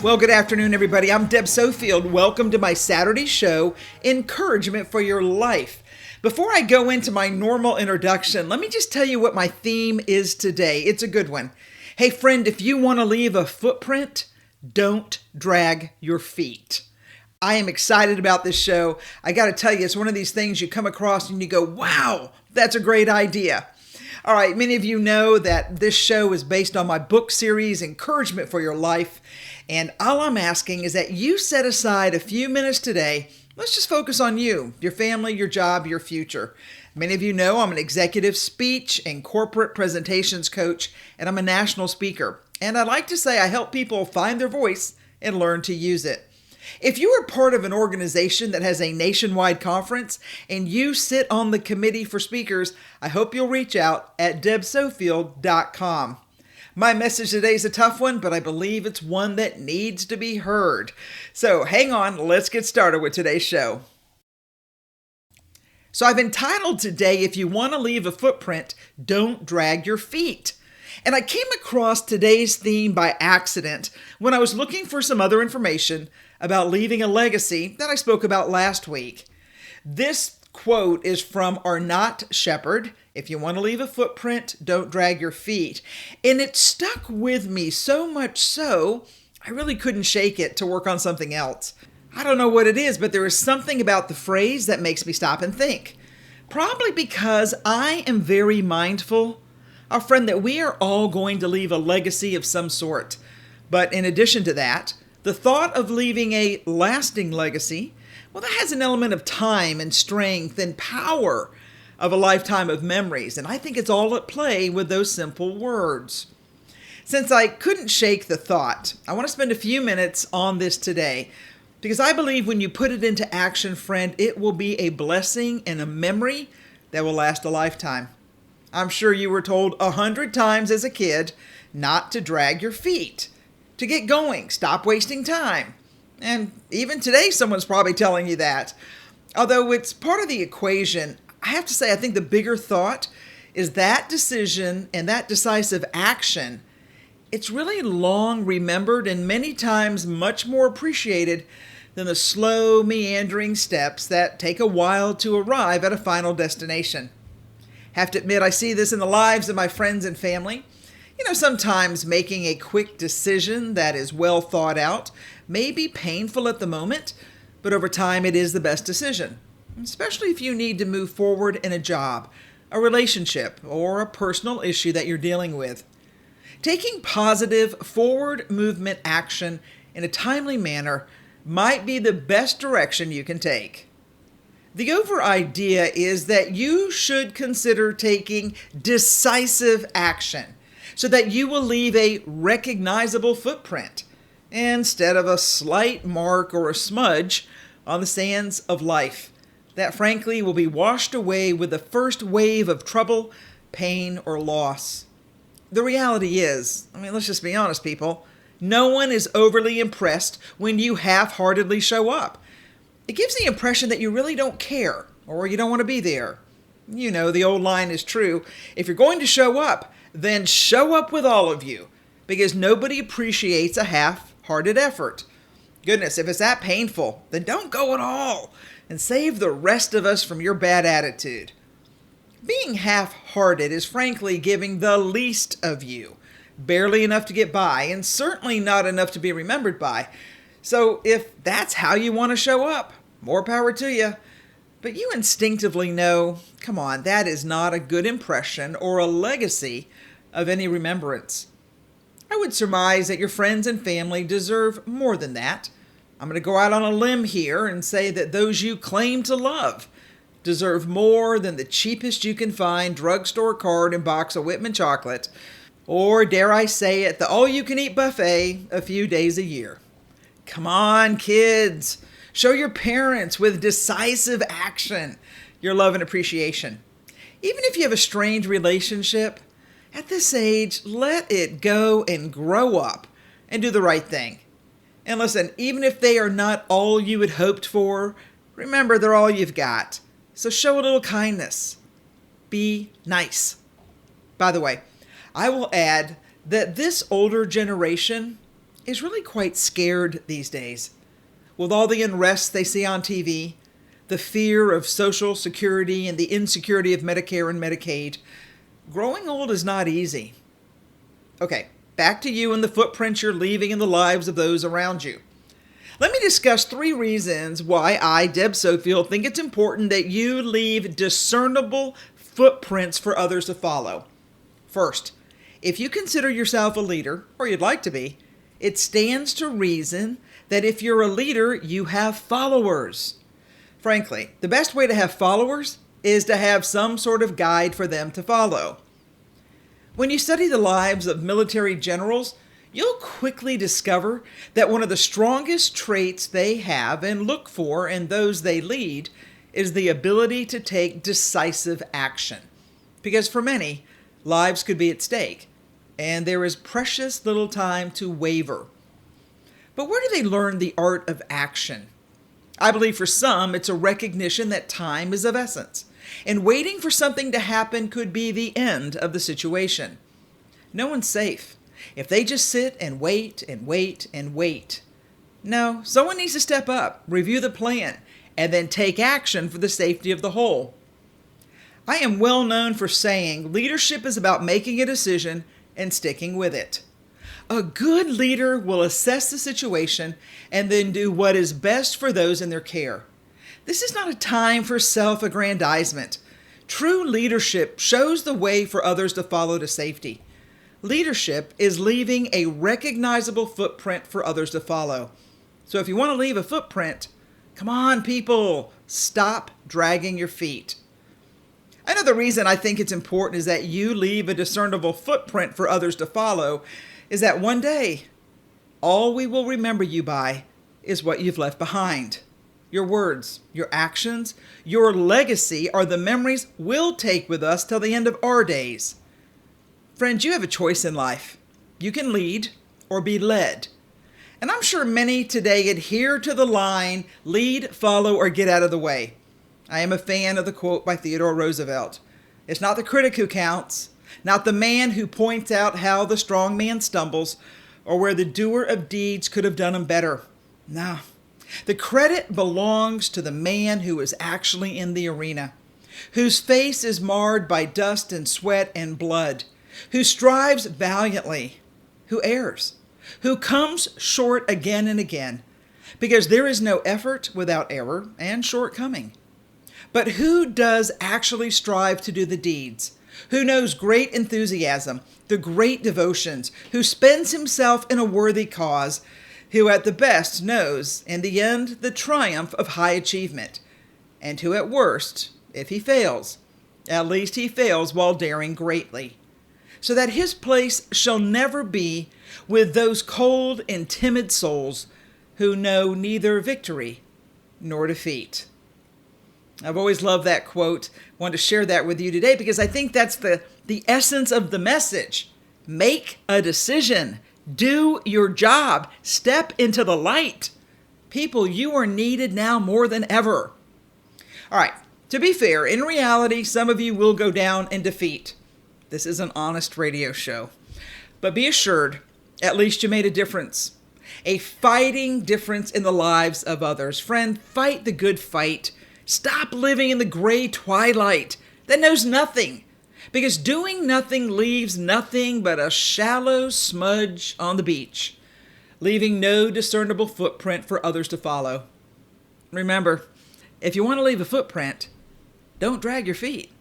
Well, good afternoon, everybody. I'm Deb Sofield. Welcome to my Saturday show, Encouragement for Your Life. Before I go into my normal introduction, let me just tell you what my theme is today. It's a good one. Hey, friend, if you want to leave a footprint, don't drag your feet. I am excited about this show. I got to tell you, it's one of these things you come across and you go, wow, that's a great idea. All right, many of you know that this show is based on my book series, Encouragement for Your Life. And all I'm asking is that you set aside a few minutes today. Let's just focus on you, your family, your job, your future. Many of you know I'm an executive speech and corporate presentations coach, and I'm a national speaker. And I like to say I help people find their voice and learn to use it. If you are part of an organization that has a nationwide conference and you sit on the committee for speakers, I hope you'll reach out at debsofield.com. My message today is a tough one, but I believe it's one that needs to be heard. So hang on, let's get started with today's show. So I've entitled today, If You Want to Leave a Footprint, Don't Drag Your Feet. And I came across today's theme by accident when I was looking for some other information about leaving a legacy that I spoke about last week. This quote is from Arnott Shepard. If you want to leave a footprint, don't drag your feet. And it stuck with me so much so, I really couldn't shake it to work on something else. I don't know what it is, but there is something about the phrase that makes me stop and think. Probably because I am very mindful, our friend, that we are all going to leave a legacy of some sort. But in addition to that, the thought of leaving a lasting legacy, well, that has an element of time and strength and power of a lifetime of memories. And I think it's all at play with those simple words. Since I couldn't shake the thought, I want to spend a few minutes on this today because I believe when you put it into action, friend, it will be a blessing and a memory that will last a lifetime. I'm sure you were told 100 times as a kid not to drag your feet, to get going, stop wasting time. And even today, someone's probably telling you that. Although it's part of the equation, I have to say, I think the bigger thought is that decision and that decisive action. It's really long remembered and many times much more appreciated than the slow, meandering steps that take a while to arrive at a final destination. Have to admit, I see this in the lives of my friends and family. Sometimes making a quick decision that is well thought out may be painful at the moment, but over time it is the best decision, especially if you need to move forward in a job, a relationship, or a personal issue that you're dealing with. Taking positive forward movement action in a timely manner might be the best direction you can take. The over idea is that you should consider taking decisive action so that you will leave a recognizable footprint instead of a slight mark or a smudge on the sands of life that frankly will be washed away with the first wave of trouble, pain, or loss. The reality is, let's just be honest, people, no one is overly impressed when you half-heartedly show up. It gives the impression that you really don't care or you don't want to be there. The old line is true. If you're going to show up, then show up with all of you because nobody appreciates a half-hearted effort. Goodness, if it's that painful, then don't go at all and save the rest of us from your bad attitude. Being half-hearted is frankly giving the least of you, barely enough to get by and certainly not enough to be remembered by. So if that's how you want to show up, more power to you. But you instinctively know, come on, that is not a good impression or a legacy of any remembrance. I would surmise that your friends and family deserve more than that. I'm going to go out on a limb here and say that those you claim to love deserve more than the cheapest you can find drugstore card and box of Whitman chocolate, or dare I say it, the all-you-can-eat buffet a few days a year. Come on, kids. Show your parents with decisive action your love and appreciation. Even if you have a strained relationship, at this age, let it go and grow up and do the right thing. And listen, even if they are not all you had hoped for, remember they're all you've got. So show a little kindness. Be nice. By the way, I will add that this older generation is really quite scared these days. With all the unrest they see on TV, the fear of Social Security and the insecurity of Medicare and Medicaid, growing old is not easy. Okay, back to you and the footprints you're leaving in the lives of those around you. Let me discuss 3 reasons why I, Deb Sofield, think it's important that you leave discernible footprints for others to follow. First, if you consider yourself a leader, or you'd like to be, it stands to reason that if you're a leader, you have followers. Frankly, the best way to have followers is to have some sort of guide for them to follow. When you study the lives of military generals, you'll quickly discover that one of the strongest traits they have and look for in those they lead is the ability to take decisive action. Because for many, lives could be at stake, and there is precious little time to waver. But where do they learn the art of action? I believe for some, it's a recognition that time is of essence, and waiting for something to happen could be the end of the situation. No one's safe if they just sit and wait and wait and wait. No, someone needs to step up, review the plan, and then take action for the safety of the whole. I am well known for saying leadership is about making a decision and sticking with it. A good leader will assess the situation and then do what is best for those in their care. This is not a time for self-aggrandizement. True leadership shows the way for others to follow to safety. Leadership is leaving a recognizable footprint for others to follow. So if you want to leave a footprint, come on, people, stop dragging your feet. Another reason I think it's important is that you leave a discernible footprint for others to follow is that one day, all we will remember you by is what you've left behind. Your words, your actions, your legacy are the memories we'll take with us till the end of our days. Friends, you have a choice in life. You can lead or be led. And I'm sure many today adhere to the line, lead, follow, or get out of the way. I am a fan of the quote by Theodore Roosevelt. It's not the critic who counts, not the man who points out how the strong man stumbles, or where the doer of deeds could have done him better. No, the credit belongs to the man who is actually in the arena, whose face is marred by dust and sweat and blood, who strives valiantly, who errs, who comes short again and again, because there is no effort without error and shortcoming. But who does actually strive to do the deeds? Who knows great enthusiasm, the great devotions, who spends himself in a worthy cause, who at the best knows, in the end, the triumph of high achievement, and who at worst, if he fails, at least he fails while daring greatly, so that his place shall never be with those cold and timid souls who know neither victory nor defeat. I've always loved that quote. Want to share that with you today because I think that's the essence of the message. Make a decision. Do your job. Step into the light. People, you are needed now more than ever. All right. To be fair, in reality, some of you will go down in defeat. This is an honest radio show. But be assured, at least you made a difference. A fighting difference in the lives of others. Friend, fight the good fight. Stop living in the gray twilight that knows nothing, because doing nothing leaves nothing but a shallow smudge on the beach, leaving no discernible footprint for others to follow. Remember, if you want to leave a footprint, don't drag your feet.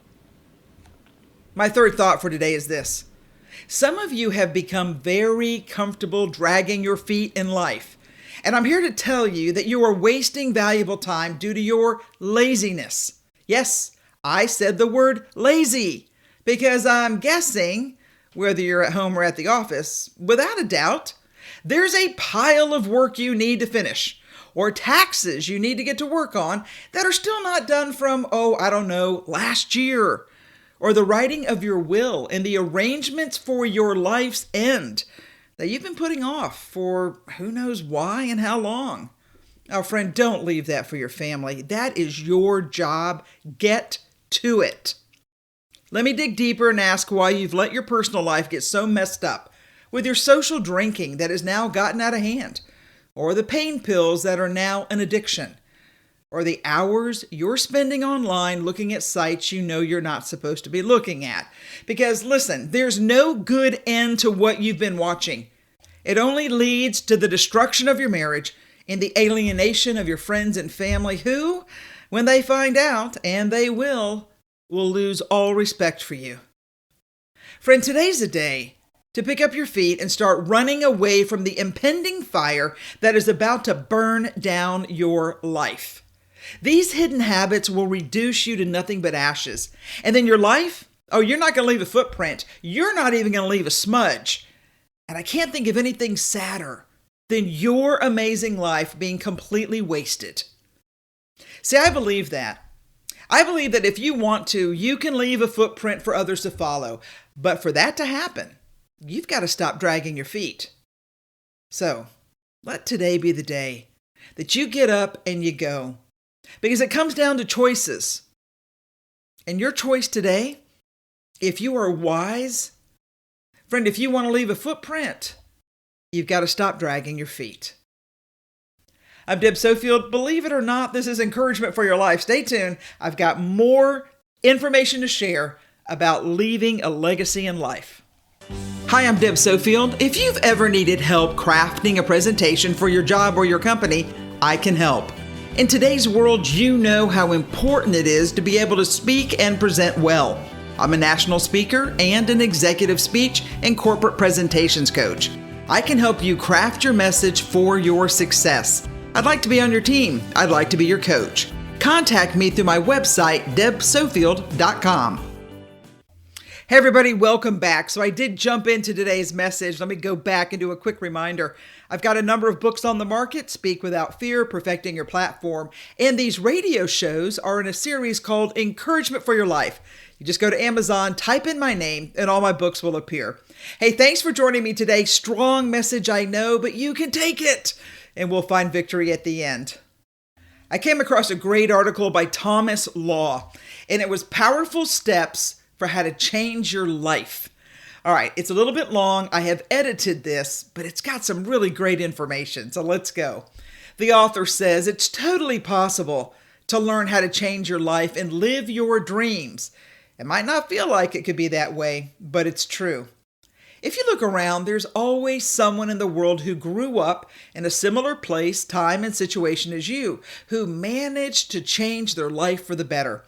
My third thought for today is this. Some of you have become very comfortable dragging your feet in life. And I'm here to tell you that you are wasting valuable time due to your laziness. Yes, I said the word lazy because I'm guessing, whether you're at home or at the office, without a doubt, there's a pile of work you need to finish or taxes you need to get to work on that are still not done from, last year, or the writing of your will and the arrangements for your life's end that you've been putting off for who knows why and how long. Now, friend, don't leave that for your family. That is your job. Get to it. Let me dig deeper and ask why you've let your personal life get so messed up with your social drinking that has now gotten out of hand, or the pain pills that are now an addiction, or the hours you're spending online looking at sites you know you're not supposed to be looking at. Because listen, there's no good end to what you've been watching. It only leads to the destruction of your marriage and the alienation of your friends and family who, when they find out, and they will lose all respect for you. Friend, today's the day to pick up your feet and start running away from the impending fire that is about to burn down your life. These hidden habits will reduce you to nothing but ashes. And then your life? Oh, you're not going to leave a footprint. You're not even going to leave a smudge. And I can't think of anything sadder than your amazing life being completely wasted. See, I believe that. I believe that if you want to, you can leave a footprint for others to follow. But for that to happen, you've got to stop dragging your feet. So, let today be the day that you get up and you go. Because it comes down to choices. And your choice today, if you are wise, friend, if you want to leave a footprint, you've got to stop dragging your feet. I'm Deb Sofield. Believe it or not, this is encouragement for your life. Stay tuned. I've got more information to share about leaving a legacy in life. Hi, I'm Deb Sofield. If you've ever needed help crafting a presentation for your job or your company, I can help. In today's world, you know how important it is to be able to speak and present well. I'm a national speaker and an executive speech and corporate presentations coach. I can help you craft your message for your success. I'd like to be on your team. I'd like to be your coach. Contact me through my website, debsofield.com. Hey everybody, welcome back. So I did jump into today's message. Let me go back and do a quick reminder. I've got a number of books on the market, Speak Without Fear, Perfecting Your Platform, and these radio shows are in a series called Encouragement for Your Life. You just go to Amazon, type in my name, and all my books will appear. Hey, thanks for joining me today. Strong message, I know, but you can take it, and we'll find victory at the end. I came across a great article by Thomas Law, and it was Powerful Steps for How to Change Your Life. All right, it's a little bit long. I have edited this, but it's got some really great information, so let's go. The author says it's totally possible to learn how to change your life and live your dreams. It might not feel like it could be that way, but it's true. If you look around, there's always someone in the world who grew up in a similar place, time, and situation as you, who managed to change their life for the better.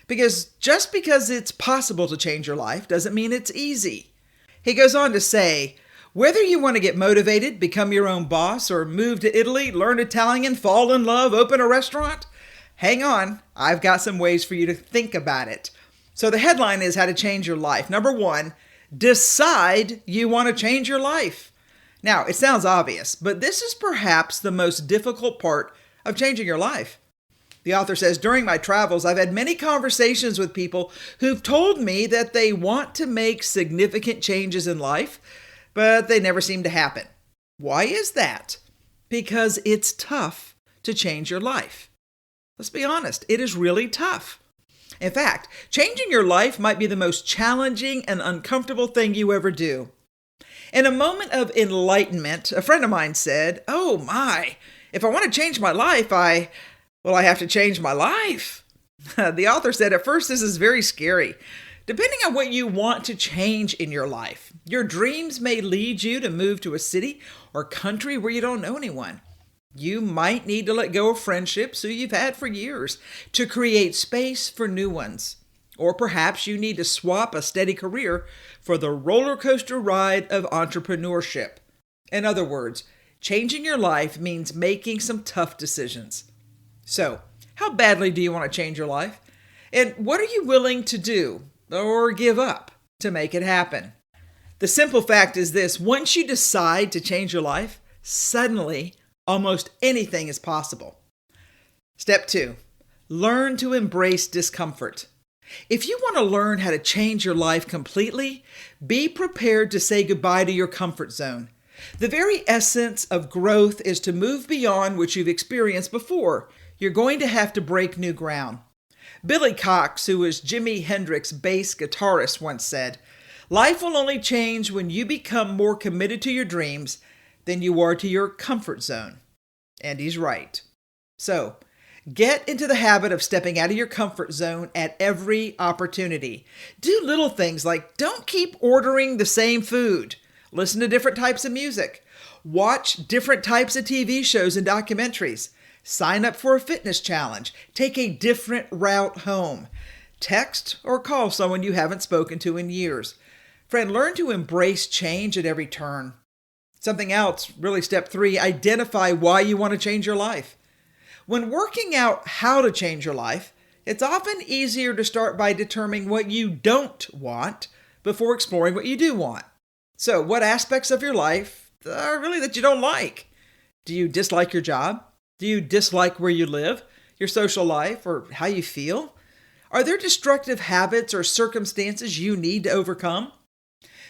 Because just because it's possible to change your life doesn't mean it's easy. He goes on to say, whether you want to get motivated, become your own boss, or move to Italy, learn Italian, fall in love, open a restaurant, hang on, I've got some ways for you to think about it. So the headline is How to Change Your Life. Number 1, decide you want to change your life. Now, it sounds obvious, but this is perhaps the most difficult part of changing your life. The author says, during my travels, I've had many conversations with people who've told me that they want to make significant changes in life, but they never seem to happen. Why is that? Because it's tough to change your life. Let's be honest, it is really tough. In fact, changing your life might be the most challenging and uncomfortable thing you ever do. In a moment of enlightenment, a friend of mine said, oh my, if I want to change my life, I have to change my life. The author said, at first, this is very scary. Depending on what you want to change in your life, your dreams may lead you to move to a city or country where you don't know anyone. You might need to let go of friendships who you've had for years to create space for new ones. Or perhaps you need to swap a steady career for the roller coaster ride of entrepreneurship. In other words, changing your life means making some tough decisions. So, how badly do you want to change your life? And what are you willing to do or give up to make it happen? The simple fact is this: once you decide to change your life, suddenly almost anything is possible. Step 2, learn to embrace discomfort. If you want to learn how to change your life completely, be prepared to say goodbye to your comfort zone. The very essence of growth is to move beyond what you've experienced before. You're going to have to break new ground. Billy Cox, who was Jimi Hendrix's bass guitarist, once said, Life will only change when you become more committed to your dreams than you are to your comfort zone. And he's right. So, get into the habit of stepping out of your comfort zone at every opportunity. Do little things like don't keep ordering the same food. Listen to different types of music. Watch different types of TV shows and documentaries. Sign up for a fitness challenge. Take a different route home. Text or call someone you haven't spoken to in years. Friend, learn to embrace change at every turn. Something else, really step 3, identify why you want to change your life. When working out how to change your life, it's often easier to start by determining what you don't want before exploring what you do want. So, what aspects of your life are really that you don't like? Do you dislike your job? Do you dislike where you live, your social life, or how you feel? Are there destructive habits or circumstances you need to overcome?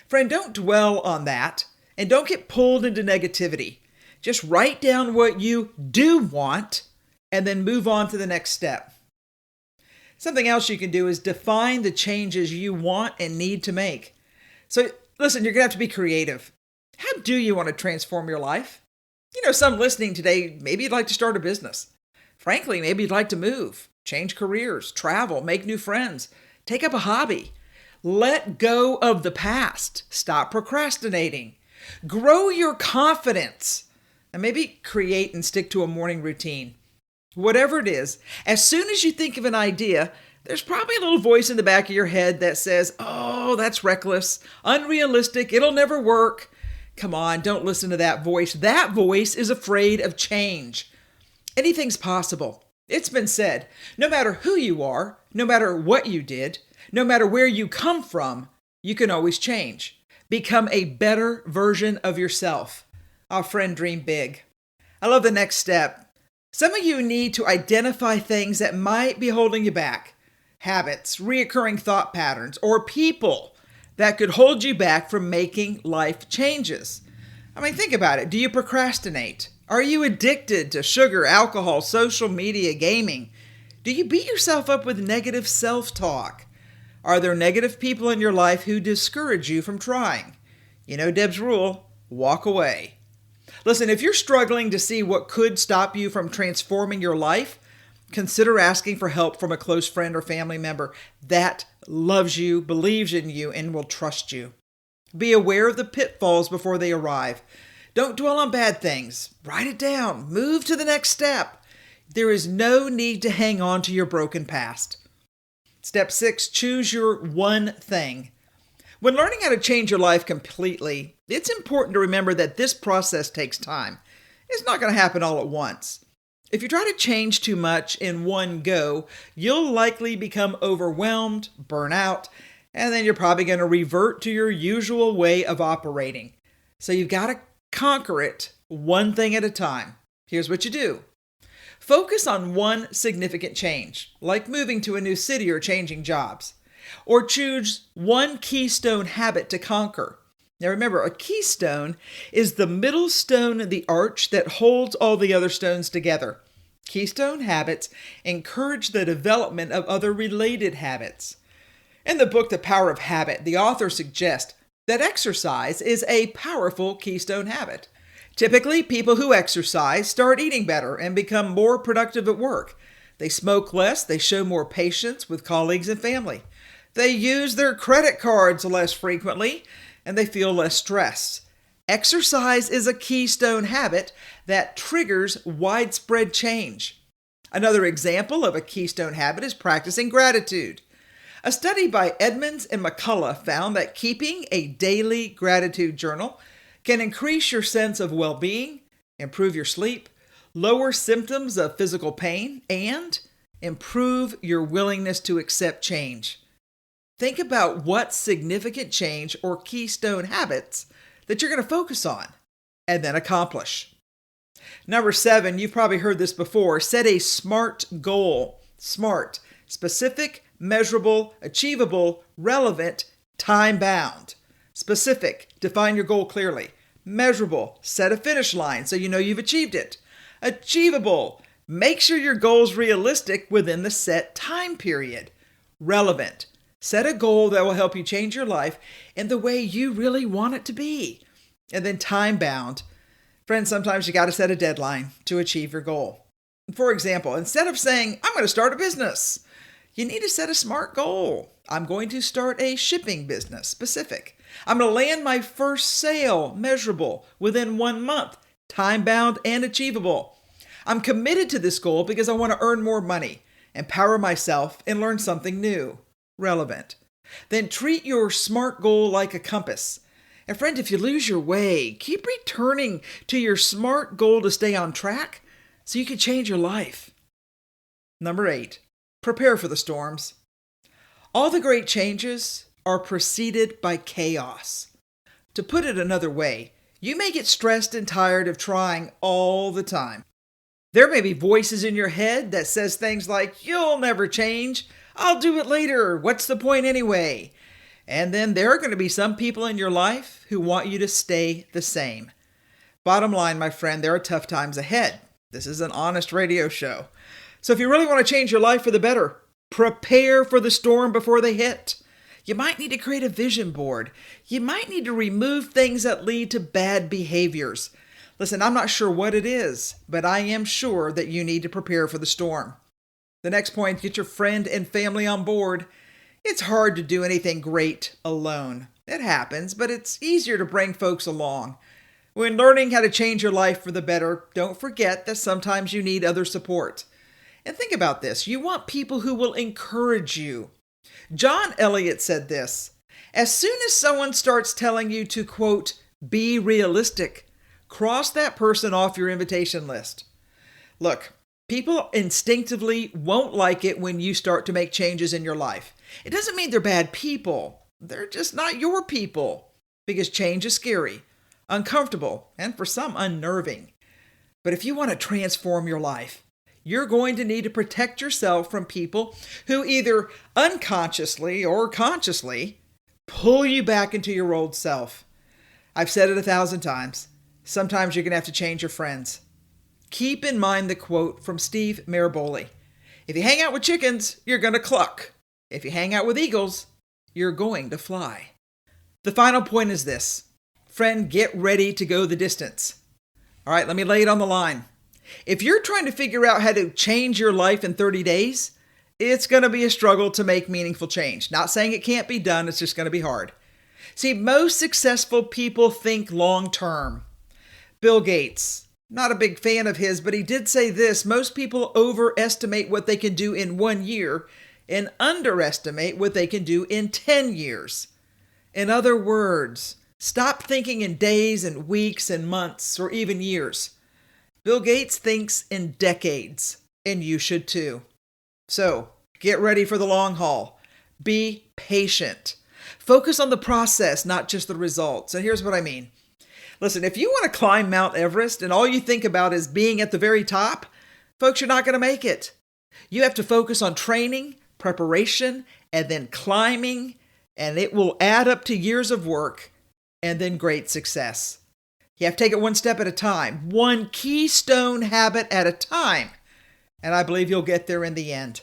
Friend, don't dwell on that and don't get pulled into negativity. Just write down what you do want and then move on to the next step. Something else you can do is define the changes you want and need to make. So listen, you're going to have to be creative. How do you want to transform your life? Some listening today, maybe you'd like to start a business. Frankly, maybe you'd like to move, change careers, travel, make new friends, take up a hobby. Let go of the past. Stop procrastinating. Grow your confidence. And maybe create and stick to a morning routine. Whatever it is, as soon as you think of an idea, there's probably a little voice in the back of your head that says, "Oh, that's reckless, unrealistic, it'll never work." Come on, don't listen to that voice. That voice is afraid of change. Anything's possible. It's been said, no matter who you are, no matter what you did, no matter where you come from, you can always change. Become a better version of yourself. Our friend, dream big. I love the next step. Some of you need to identify things that might be holding you back. Habits, reoccurring thought patterns, or people that could hold you back from making life changes. Think about it. Do you procrastinate? Are you addicted to sugar, alcohol, social media, gaming? Do you beat yourself up with negative self-talk? Are there negative people in your life who discourage you from trying? Deb's rule, walk away. Listen, if you're struggling to see what could stop you from transforming your life, consider asking for help from a close friend or family member that loves you, believes in you, and will trust you. Be aware of the pitfalls before they arrive. Don't dwell on bad things. Write it down. Move to the next step. There is no need to hang on to your broken past. Step 6, choose your one thing. When learning how to change your life completely, it's important to remember that this process takes time. It's not going to happen all at once. If you try to change too much in one go, you'll likely become overwhelmed, burn out, and then you're probably going to revert to your usual way of operating. So you've got to conquer it one thing at a time. Here's what you do. Focus on one significant change, like moving to a new city or changing jobs. Or choose one keystone habit to conquer. Now remember, a keystone is the middle stone of the arch that holds all the other stones together. Keystone habits encourage the development of other related habits. In the book, The Power of Habit, the author suggests that exercise is a powerful keystone habit. Typically, people who exercise start eating better and become more productive at work. They smoke less, they show more patience with colleagues and family. They use their credit cards less frequently, and they feel less stressed. Exercise is a keystone habit that triggers widespread change. Another example of a keystone habit is practicing gratitude. A study by Edmonds and McCullough found that keeping a daily gratitude journal can increase your sense of well-being, improve your sleep, lower symptoms of physical pain, and improve your willingness to accept change. Think about what significant change or keystone habits that you're going to focus on and then accomplish. Number 7, you've probably heard this before. Set a SMART goal. SMART, specific, measurable, achievable, relevant, time-bound. Specific, define your goal clearly. Measurable, set a finish line so you know you've achieved it. Achievable, make sure your goal is realistic within the set time period. Relevant, Set a goal that will help you change your life in the way you really want it to be. And then time bound. Friends, sometimes you got to set a deadline to achieve your goal. For example, instead of saying, I'm going to start a business, you need to set a smart goal. I'm going to start a shipping business, specific. I'm going to land my first sale, measurable, within 1 month, time-bound and achievable. I'm committed to this goal because I want to earn more money, empower myself, and learn something new, relevant. Then treat your SMART goal like a compass. And friend, if you lose your way, keep returning to your SMART goal to stay on track so you can change your life. Number 8, prepare for the storms. All the great changes are preceded by chaos. To put it another way, you may get stressed and tired of trying all the time. There may be voices in your head that says things like, you'll never change, I'll do it later, what's the point anyway? And then there are going to be some people in your life who want you to stay the same. Bottom line, my friend, there are tough times ahead. This is an honest radio show. So if you really want to change your life for the better, prepare for the storm before they hit. You might need to create a vision board. You might need to remove things that lead to bad behaviors. Listen, I'm not sure what it is, but I am sure that you need to prepare for the storm. The next point, get your friend and family on board. It's hard to do anything great alone. It happens, but it's easier to bring folks along. When learning how to change your life for the better, don't forget that sometimes you need other support. And think about this. You want people who will encourage you. John Eliot said this, as soon as someone starts telling you to, quote, be realistic, cross that person off your invitation list. Look, people instinctively won't like it when you start to make changes in your life. It doesn't mean they're bad people. They're just not your people. Because change is scary, uncomfortable, and for some unnerving. But if you want to transform your life, you're going to need to protect yourself from people who either unconsciously or consciously pull you back into your old self. I've said it 1,000 times. Sometimes you're going to have to change your friends. Keep in mind the quote from Steve Maraboli. If you hang out with chickens, you're going to cluck. If you hang out with eagles, you're going to fly. The final point is this. Friend, get ready to go the distance. All right, let me lay it on the line. If you're trying to figure out how to change your life in 30 days, it's going to be a struggle to make meaningful change. Not saying it can't be done, it's just going to be hard. See, most successful people think long term. Bill Gates, not a big fan of his, but he did say this, most people overestimate what they can do in 1 year and underestimate what they can do in 10 years. In other words, stop thinking in days and weeks and months or even years. Bill Gates thinks in decades, and you should too. So, get ready for the long haul. Be patient. Focus on the process, not just the results. And here's what I mean. Listen, if you want to climb Mount Everest and all you think about is being at the very top, folks, you're not going to make it. You have to focus on training, preparation, and then climbing, and it will add up to years of work and then great success. You have to take it one step at a time, one keystone habit at a time, and I believe you'll get there in the end.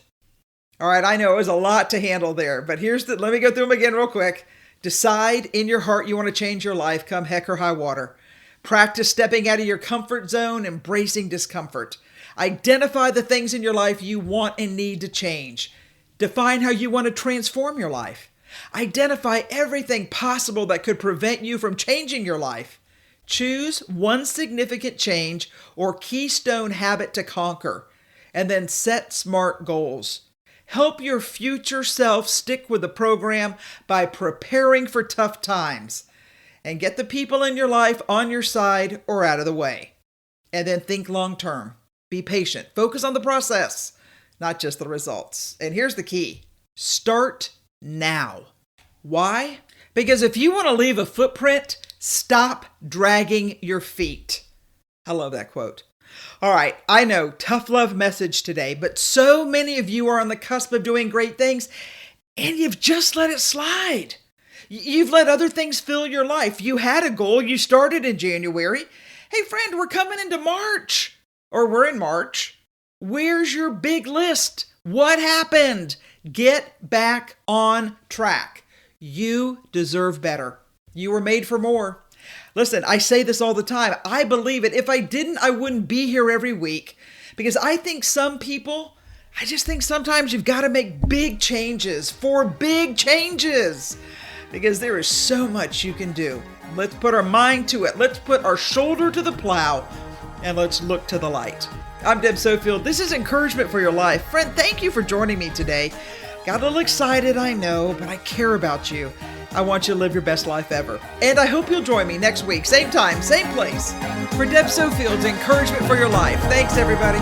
All right, I know it was a lot to handle there, but let me go through them again real quick. Decide in your heart you want to change your life, come heck or high water. Practice stepping out of your comfort zone, embracing discomfort. Identify the things in your life you want and need to change. Define how you want to transform your life. Identify everything possible that could prevent you from changing your life. Choose one significant change or keystone habit to conquer, and then set SMART goals. Help your future self stick with the program by preparing for tough times, and get the people in your life on your side or out of the way. And then think long term. Be patient. Focus on the process, not just the results. And here's the key. Start now. Why? Because if you want to leave a footprint, stop dragging your feet. I love that quote. All right, I know, tough love message today, but so many of you are on the cusp of doing great things, and you've just let it slide. You've let other things fill your life. You had a goal. You started in January. Hey, friend, we're coming into March. Or we're in March. Where's your big list? What happened? Get back on track. You deserve better. You were made for more. Listen, I say this all the time. I believe it. If I didn't, I wouldn't be here every week, because I just think sometimes you've got to make big changes for big changes, because there is so much you can do. Let's put our mind to it. Let's put our shoulder to the plow, and let's look to the light. I'm Deb Sofield. This is Encouragement for Your Life. Friend, thank you for joining me today. Got a little excited, I know, but I care about you. I want you to live your best life ever. And I hope you'll join me next week, same time, same place, for Deb Sofield's Encouragement for Your Life. Thanks, everybody.